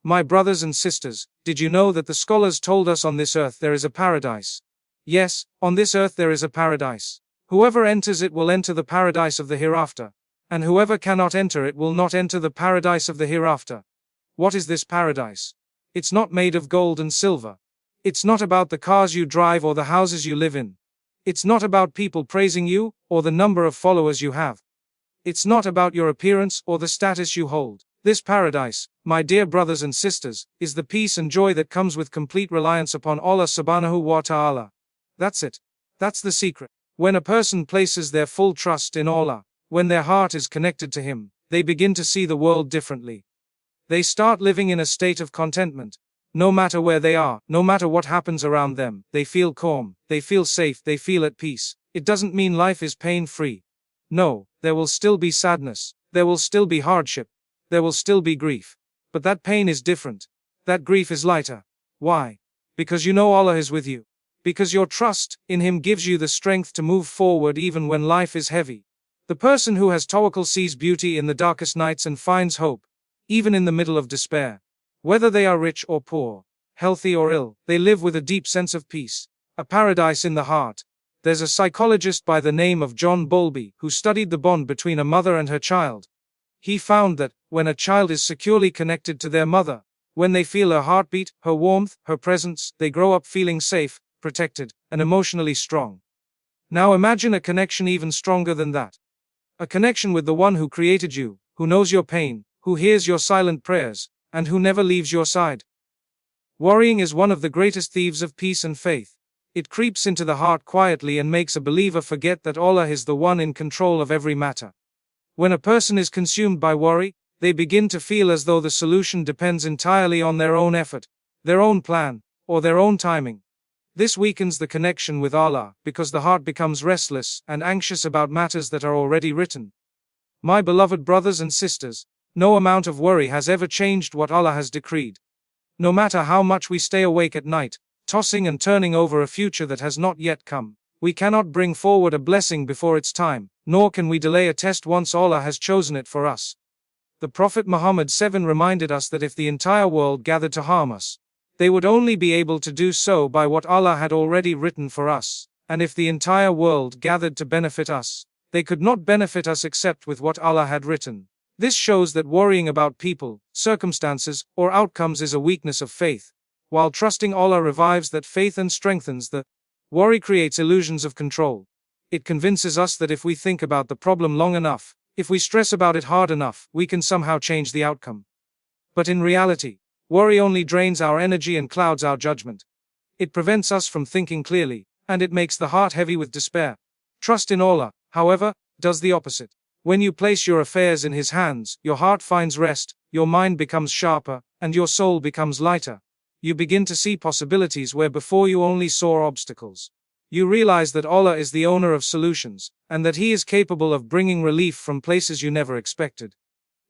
My brothers and sisters, did you know that the scholars told us on this earth there is a paradise? Yes, on this earth there is a paradise. Whoever enters it will enter the paradise of the hereafter. And whoever cannot enter it will not enter the paradise of the hereafter. What is this paradise? It's not made of gold and silver. It's not about the cars you drive or the houses you live in. It's not about people praising you, or the number of followers you have. It's not about your appearance or the status you hold. This paradise, my dear brothers and sisters, is the peace and joy that comes with complete reliance upon Allah subhanahu wa ta'ala. That's it. That's the secret. When a person places their full trust in Allah, when their heart is connected to Him, they begin to see the world differently. They start living in a state of contentment. No matter where they are, no matter what happens around them, they feel calm, they feel safe, they feel at peace. It doesn't mean life is pain-free. No, there will still be sadness, there will still be hardship, there will still be grief. But that pain is different. That grief is lighter. Why? Because you know Allah is with you. Because your trust in Him gives you the strength to move forward even when life is heavy. The person who has tawakkul sees beauty in the darkest nights and finds hope, even in the middle of despair. Whether they are rich or poor, healthy or ill, they live with a deep sense of peace, a paradise in the heart. There's a psychologist by the name of John Bowlby who studied the bond between a mother and her child. He found that, when a child is securely connected to their mother, when they feel her heartbeat, her warmth, her presence, they grow up feeling safe, protected, and emotionally strong. Now imagine a connection even stronger than that. A connection with the one who created you, who knows your pain, who hears your silent prayers, and who never leaves your side. Worrying is one of the greatest thieves of peace and faith. It creeps into the heart quietly and makes a believer forget that Allah is the one in control of every matter. When a person is consumed by worry, they begin to feel as though the solution depends entirely on their own effort, their own plan, or their own timing. This weakens the connection with Allah, because the heart becomes restless and anxious about matters that are already written. My beloved brothers and sisters, no amount of worry has ever changed what Allah has decreed. No matter how much we stay awake at night, tossing and turning over a future that has not yet come, we cannot bring forward a blessing before its time, nor can we delay a test once Allah has chosen it for us. The Prophet Muhammad VII reminded us that if the entire world gathered to harm us, they would only be able to do so by what Allah had already written for us, and if the entire world gathered to benefit us, they could not benefit us except with what Allah had written. This shows that worrying about people, circumstances, or outcomes is a weakness of faith, while trusting Allah revives that faith and strengthens the. Worry creates illusions of control. It convinces us that if we think about the problem long enough, if we stress about it hard enough, we can somehow change the outcome. But in reality, worry only drains our energy and clouds our judgment. It prevents us from thinking clearly, and it makes the heart heavy with despair. Trust in Allah, however, does the opposite. When you place your affairs in His hands, your heart finds rest, your mind becomes sharper, and your soul becomes lighter. You begin to see possibilities where before you only saw obstacles. You realize that Allah is the owner of solutions, and that He is capable of bringing relief from places you never expected.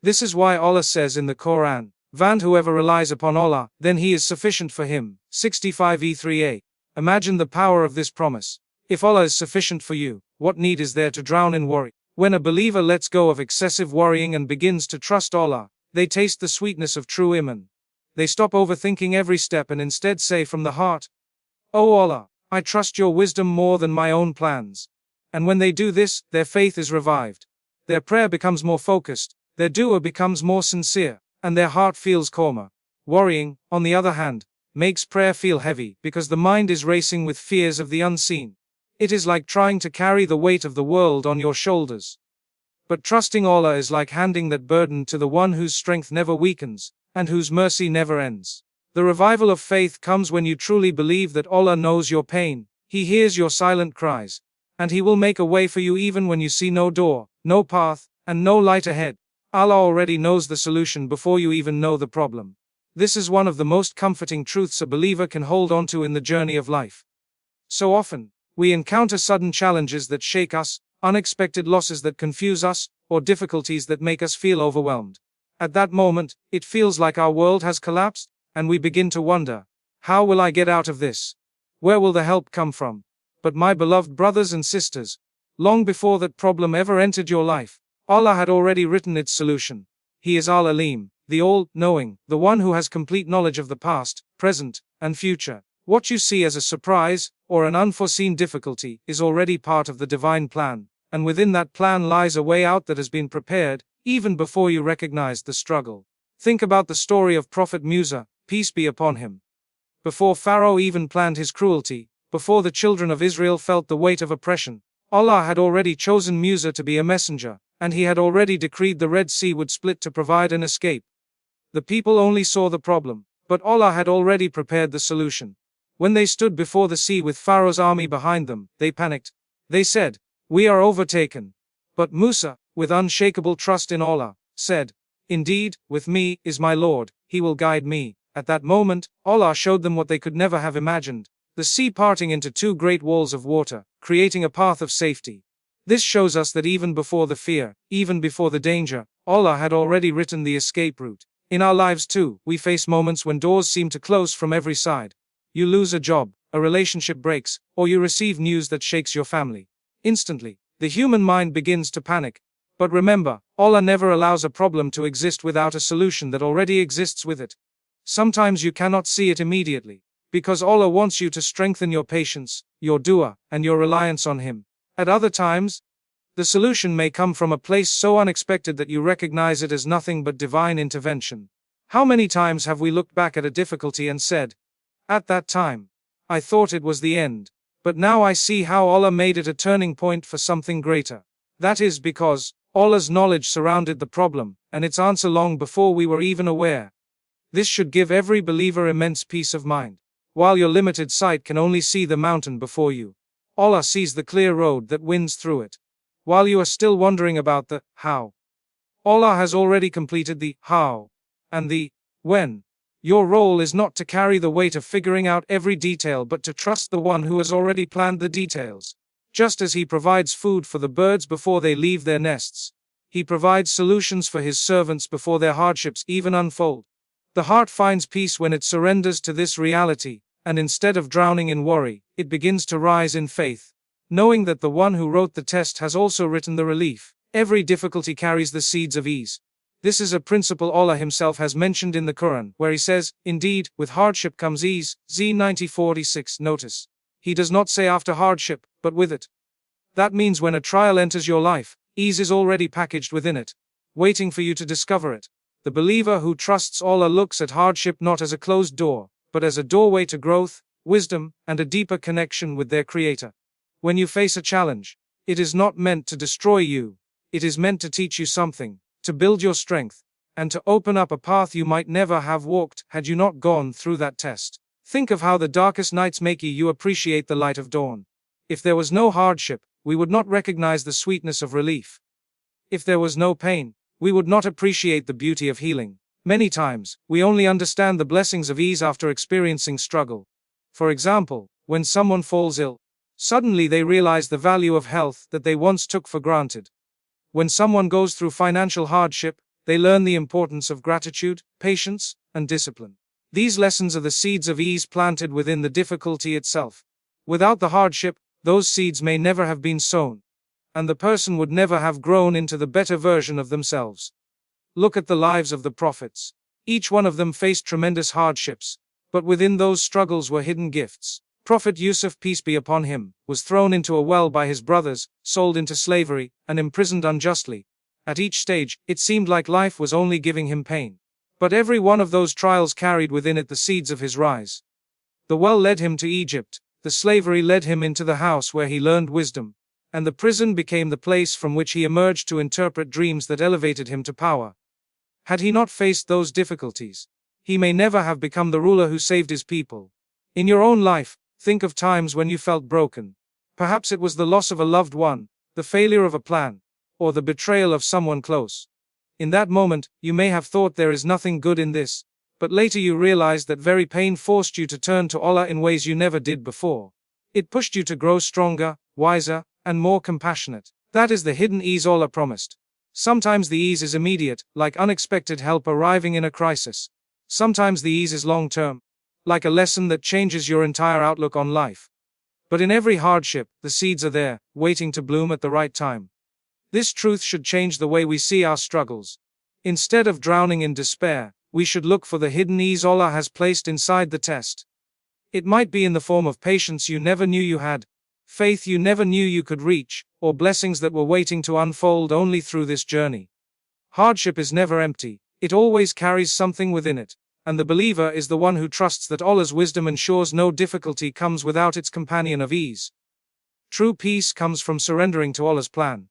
This is why Allah says in the Quran, "And whoever relies upon Allah, then He is sufficient for him." 65:3a. Imagine the power of this promise. If Allah is sufficient for you, what need is there to drown in worry? When a believer lets go of excessive worrying and begins to trust Allah, they taste the sweetness of true iman. They stop overthinking every step and instead say from the heart, "O Allah, I trust your wisdom more than my own plans." And when they do this, their faith is revived. Their prayer becomes more focused, their dua becomes more sincere, and their heart feels calmer. Worrying, on the other hand, makes prayer feel heavy because the mind is racing with fears of the unseen. It is like trying to carry the weight of the world on your shoulders. But trusting Allah is like handing that burden to the one whose strength never weakens, and whose mercy never ends. The revival of faith comes when you truly believe that Allah knows your pain, He hears your silent cries, and He will make a way for you even when you see no door, no path, and no light ahead. Allah already knows the solution before you even know the problem. This is one of the most comforting truths a believer can hold on to in the journey of life. So often, we encounter sudden challenges that shake us, unexpected losses that confuse us, or difficulties that make us feel overwhelmed. At that moment, it feels like our world has collapsed, and we begin to wonder, how will I get out of this? Where will the help come from? But my beloved brothers and sisters, long before that problem ever entered your life, Allah had already written its solution. He is Al-Alim, the all-knowing, the one who has complete knowledge of the past, present, and future. What you see as a surprise, or an unforeseen difficulty, is already part of the divine plan, and within that plan lies a way out that has been prepared, even before you recognized the struggle. Think about the story of Prophet Musa, peace be upon him. Before Pharaoh even planned his cruelty, before the children of Israel felt the weight of oppression, Allah had already chosen Musa to be a messenger, and he had already decreed the Red Sea would split to provide an escape. The people only saw the problem, but Allah had already prepared the solution. When they stood before the sea with Pharaoh's army behind them, they panicked. They said, "We are overtaken." But Musa, with unshakable trust in Allah, said, "Indeed, with me is my Lord, he will guide me." At that moment, Allah showed them what they could never have imagined, the sea parting into two great walls of water, creating a path of safety. This shows us that even before the fear, even before the danger, Allah had already written the escape route. In our lives too, we face moments when doors seem to close from every side. You lose a job, a relationship breaks, or you receive news that shakes your family. Instantly, the human mind begins to panic. But remember, Allah never allows a problem to exist without a solution that already exists with it. Sometimes you cannot see it immediately, because Allah wants you to strengthen your patience, your dua, and your reliance on Him. At other times, the solution may come from a place so unexpected that you recognize it as nothing but divine intervention. How many times have we looked back at a difficulty and said, "At that time, I thought it was the end, but now I see how Allah made it a turning point for something greater." That is because Allah's knowledge surrounded the problem, and its answer long before we were even aware. This should give every believer immense peace of mind. While your limited sight can only see the mountain before you, Allah sees the clear road that winds through it. While you are still wondering about the how, Allah has already completed the how and the when. Your role is not to carry the weight of figuring out every detail but to trust the one who has already planned the details. Just as He provides food for the birds before they leave their nests, He provides solutions for His servants before their hardships even unfold. The heart finds peace when it surrenders to this reality, and instead of drowning in worry, it begins to rise in faith, knowing that the one who wrote the test has also written the relief. Every difficulty carries the seeds of ease. This is a principle Allah Himself has mentioned in the Quran, where He says, "Indeed, with hardship comes ease." Z 90:46. Notice, He does not say after hardship, but with it. That means when a trial enters your life, ease is already packaged within it, waiting for you to discover it. The believer who trusts Allah looks at hardship not as a closed door, but as a doorway to growth, wisdom, and a deeper connection with their Creator. When you face a challenge, it is not meant to destroy you. It is meant to teach you something, to build your strength, and to open up a path you might never have walked had you not gone through that test. Think of how the darkest nights make you appreciate the light of dawn. If there was no hardship, we would not recognize the sweetness of relief. If there was no pain, we would not appreciate the beauty of healing. Many times, we only understand the blessings of ease after experiencing struggle. For example, when someone falls ill, suddenly they realize the value of health that they once took for granted. When someone goes through financial hardship, they learn the importance of gratitude, patience, and discipline. These lessons are the seeds of ease planted within the difficulty itself. Without the hardship, those seeds may never have been sown, and the person would never have grown into the better version of themselves. Look at the lives of the prophets. Each one of them faced tremendous hardships, but within those struggles were hidden gifts. Prophet Yusuf, peace be upon him, was thrown into a well by his brothers, sold into slavery, and imprisoned unjustly. At each stage, it seemed like life was only giving him pain. But every one of those trials carried within it the seeds of his rise. The well led him to Egypt, the slavery led him into the house where he learned wisdom, and the prison became the place from which he emerged to interpret dreams that elevated him to power. Had he not faced those difficulties, he may never have become the ruler who saved his people. In your own life, think of times when you felt broken. Perhaps it was the loss of a loved one, the failure of a plan, or the betrayal of someone close. In that moment, you may have thought there is nothing good in this, but later you realized that very pain forced you to turn to Allah in ways you never did before. It pushed you to grow stronger, wiser, and more compassionate. That is the hidden ease Allah promised. Sometimes the ease is immediate, like unexpected help arriving in a crisis. Sometimes the ease is long-term, like a lesson that changes your entire outlook on life. But in every hardship, the seeds are there, waiting to bloom at the right time. This truth should change the way we see our struggles. Instead of drowning in despair, we should look for the hidden ease Allah has placed inside the test. It might be in the form of patience you never knew you had, faith you never knew you could reach, or blessings that were waiting to unfold only through this journey. Hardship is never empty, it always carries something within it, and the believer is the one who trusts that Allah's wisdom ensures no difficulty comes without its companion of ease. True peace comes from surrendering to Allah's plan.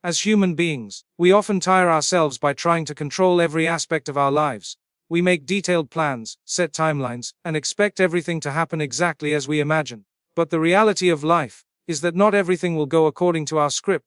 As human beings, we often tire ourselves by trying to control every aspect of our lives. We make detailed plans, set timelines, and expect everything to happen exactly as we imagine. But the reality of life is that not everything will go according to our script.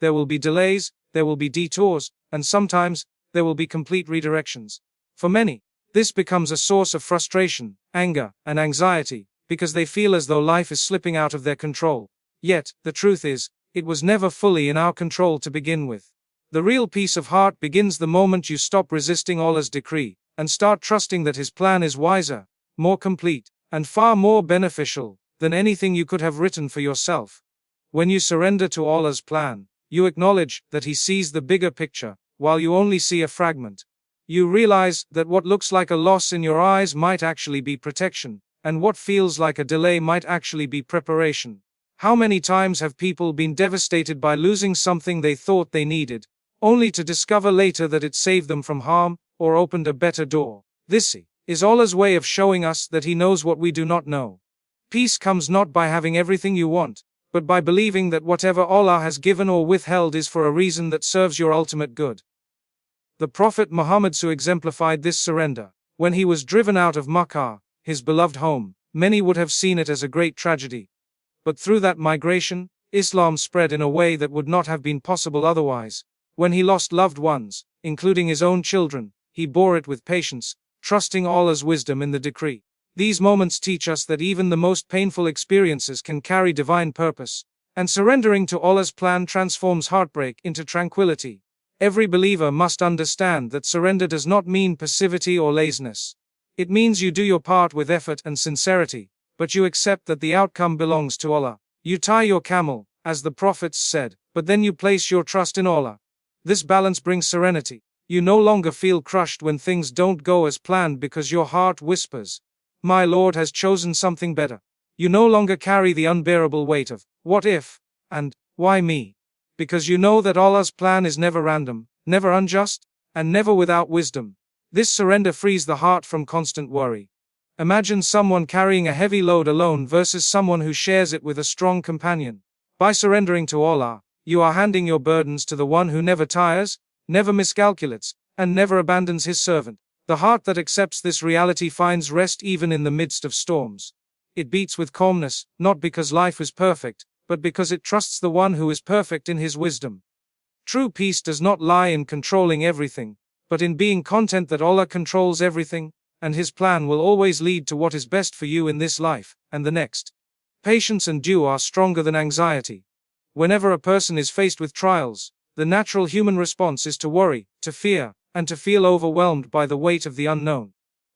There will be delays, there will be detours, and sometimes there will be complete redirections. For many, this becomes a source of frustration, anger, and anxiety, because they feel as though life is slipping out of their control. Yet, the truth is, it was never fully in our control to begin with. The real peace of heart begins the moment you stop resisting Allah's decree, and start trusting that His plan is wiser, more complete, and far more beneficial than anything you could have written for yourself. When you surrender to Allah's plan, you acknowledge that He sees the bigger picture, while you only see a fragment. You realize that what looks like a loss in your eyes might actually be protection, and what feels like a delay might actually be preparation. How many times have people been devastated by losing something they thought they needed, only to discover later that it saved them from harm, or opened a better door? This is Allah's way of showing us that He knows what we do not know. Peace comes not by having everything you want, but by believing that whatever Allah has given or withheld is for a reason that serves your ultimate good. The Prophet Muhammad exemplified this surrender. When he was driven out of Makkah, his beloved home, many would have seen it as a great tragedy. But through that migration, Islam spread in a way that would not have been possible otherwise. When he lost loved ones, including his own children, he bore it with patience, trusting Allah's wisdom in the decree. These moments teach us that even the most painful experiences can carry divine purpose, and surrendering to Allah's plan transforms heartbreak into tranquility. Every believer must understand that surrender does not mean passivity or laziness. It means you do your part with effort and sincerity, but you accept that the outcome belongs to Allah. You tie your camel, as the prophets said, but then you place your trust in Allah. This balance brings serenity. You no longer feel crushed when things don't go as planned because your heart whispers, "My Lord has chosen something better." You no longer carry the unbearable weight of, "What if?" and "Why me?" because you know that Allah's plan is never random, never unjust, and never without wisdom. This surrender frees the heart from constant worry. Imagine someone carrying a heavy load alone versus someone who shares it with a strong companion. By surrendering to Allah, you are handing your burdens to the one who never tires, never miscalculates, and never abandons His servant. The heart that accepts this reality finds rest even in the midst of storms. It beats with calmness, not because life is perfect, but because it trusts the one who is perfect in His wisdom. True peace does not lie in controlling everything, but in being content that Allah controls everything, and His plan will always lead to what is best for you in this life and the next. Patience and due are stronger than anxiety. Whenever a person is faced with trials, the natural human response is to worry, to fear, and to feel overwhelmed by the weight of the unknown.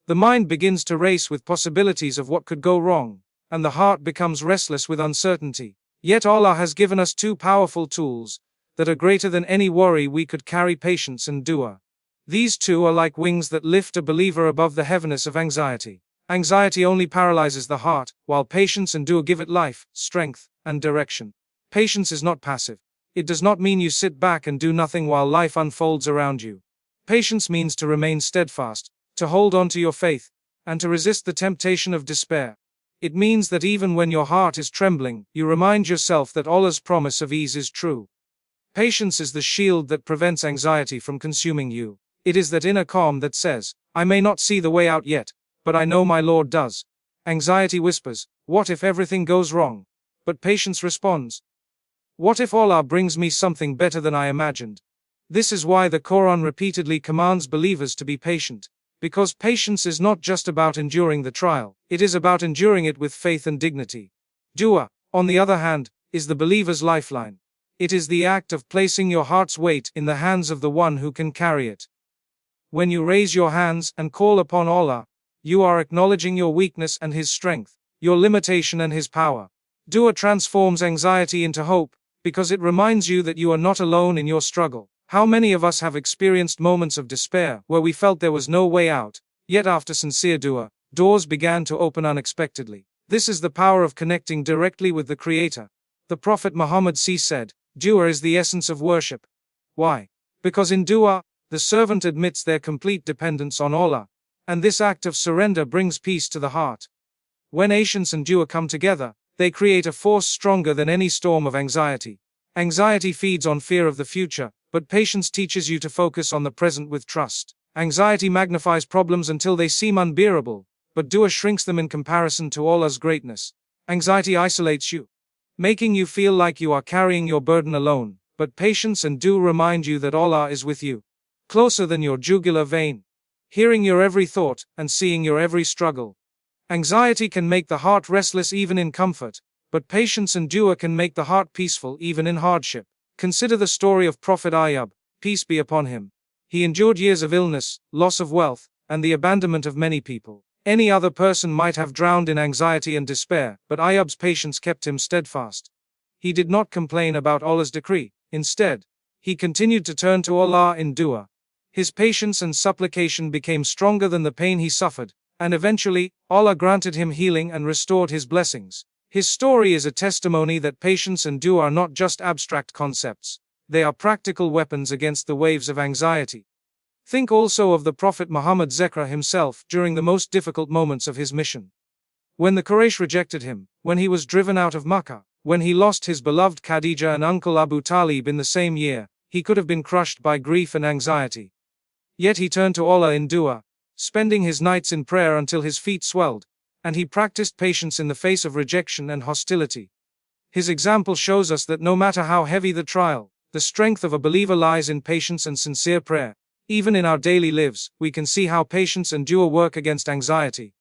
The mind begins to race with possibilities of what could go wrong, and the heart becomes restless with uncertainty. Yet Allah has given us two powerful tools that are greater than any worry we could carry: patience and dua. These two are like wings that lift a believer above the heaviness of anxiety. Anxiety only paralyzes the heart, while patience and dua give it life, strength, and direction. Patience is not passive. It does not mean you sit back and do nothing while life unfolds around you. Patience means to remain steadfast, to hold on to your faith, and to resist the temptation of despair. It means that even when your heart is trembling, you remind yourself that Allah's promise of ease is true. Patience is the shield that prevents anxiety from consuming you. It is that inner calm that says, "I may not see the way out yet, but I know my Lord does." Anxiety whispers, "What if everything goes wrong?" But patience responds, "What if Allah brings me something better than I imagined?" This is why the Quran repeatedly commands believers to be patient. Because patience is not just about enduring the trial, it is about enduring it with faith and dignity. Dua, on the other hand, is the believer's lifeline. It is the act of placing your heart's weight in the hands of the one who can carry it. When you raise your hands and call upon Allah, you are acknowledging your weakness and His strength, your limitation and His power. Dua transforms anxiety into hope, because it reminds you that you are not alone in your struggle. How many of us have experienced moments of despair where we felt there was no way out, yet after sincere dua, doors began to open unexpectedly. This is the power of connecting directly with the Creator. The Prophet Muhammad said, "Dua is the essence of worship." Why? Because in dua, the servant admits their complete dependence on Allah, and this act of surrender brings peace to the heart. When patience and dua come together, they create a force stronger than any storm of anxiety. Anxiety feeds on fear of the future, but patience teaches you to focus on the present with trust. Anxiety magnifies problems until they seem unbearable, but dua shrinks them in comparison to Allah's greatness. Anxiety isolates you, making you feel like you are carrying your burden alone, but patience and dua remind you that Allah is with you, closer than your jugular vein, hearing your every thought and seeing your every struggle. Anxiety can make the heart restless even in comfort, but patience and dua can make the heart peaceful even in hardship. Consider the story of Prophet Ayub, peace be upon him. He endured years of illness, loss of wealth, and the abandonment of many people. Any other person might have drowned in anxiety and despair, but Ayub's patience kept him steadfast. He did not complain about Allah's decree. Instead, he continued to turn to Allah in dua. His patience and supplication became stronger than the pain he suffered, and eventually, Allah granted him healing and restored his blessings. His story is a testimony that patience and dua are not just abstract concepts, they are practical weapons against the waves of anxiety. Think also of the Prophet Muhammad himself during the most difficult moments of his mission. When the Quraysh rejected him, when he was driven out of Makkah, when he lost his beloved Khadija and uncle Abu Talib in the same year, he could have been crushed by grief and anxiety. Yet he turned to Allah in dua, spending his nights in prayer until his feet swelled, and he practiced patience in the face of rejection and hostility. His example shows us that no matter how heavy the trial, the strength of a believer lies in patience and sincere prayer. Even in our daily lives, we can see how patience and dua work against anxiety.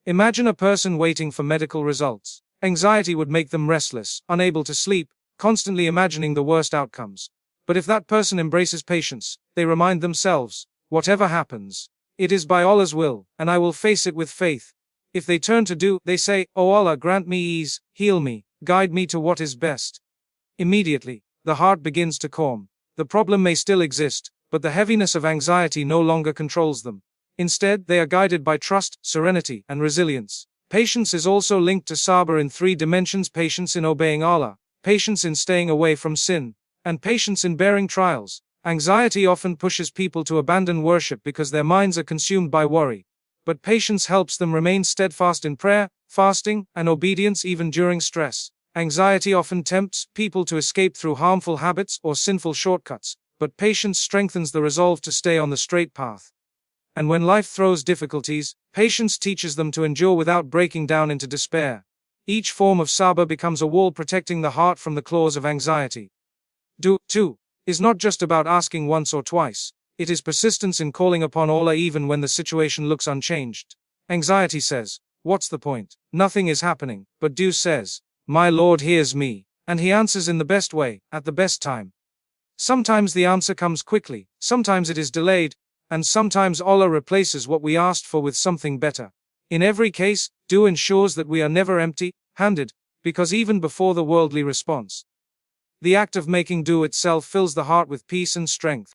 Imagine a person waiting for medical results. Anxiety would make them restless, unable to sleep, constantly imagining the worst outcomes. But if that person embraces patience, they remind themselves, whatever happens, it is by Allah's will, and I will face it with faith. If they turn to dua, they say, "O Allah, grant me ease, heal me, guide me to what is best." Immediately, the heart begins to calm. The problem may still exist, but the heaviness of anxiety no longer controls them. Instead, they are guided by trust, serenity, and resilience. Patience is also linked to sabr in 3 dimensions: patience in obeying Allah, patience in staying away from sin, and patience in bearing trials. Anxiety often pushes people to abandon worship because their minds are consumed by worry. But patience helps them remain steadfast in prayer, fasting, and obedience even during stress. Anxiety often tempts people to escape through harmful habits or sinful shortcuts, but patience strengthens the resolve to stay on the straight path. And when life throws difficulties, patience teaches them to endure without breaking down into despair. Each form of sabr becomes a wall protecting the heart from the claws of anxiety. Dua, too, is not just about asking once or twice. It is persistence in calling upon Allah even when the situation looks unchanged. Anxiety says, "What's the point? Nothing is happening." But dua says, "My Lord hears me," and He answers in the best way, at the best time. Sometimes the answer comes quickly, sometimes it is delayed, and sometimes Allah replaces what we asked for with something better. In every case, dua ensures that we are never empty-handed, because even before the worldly response, the act of making dua itself fills the heart with peace and strength.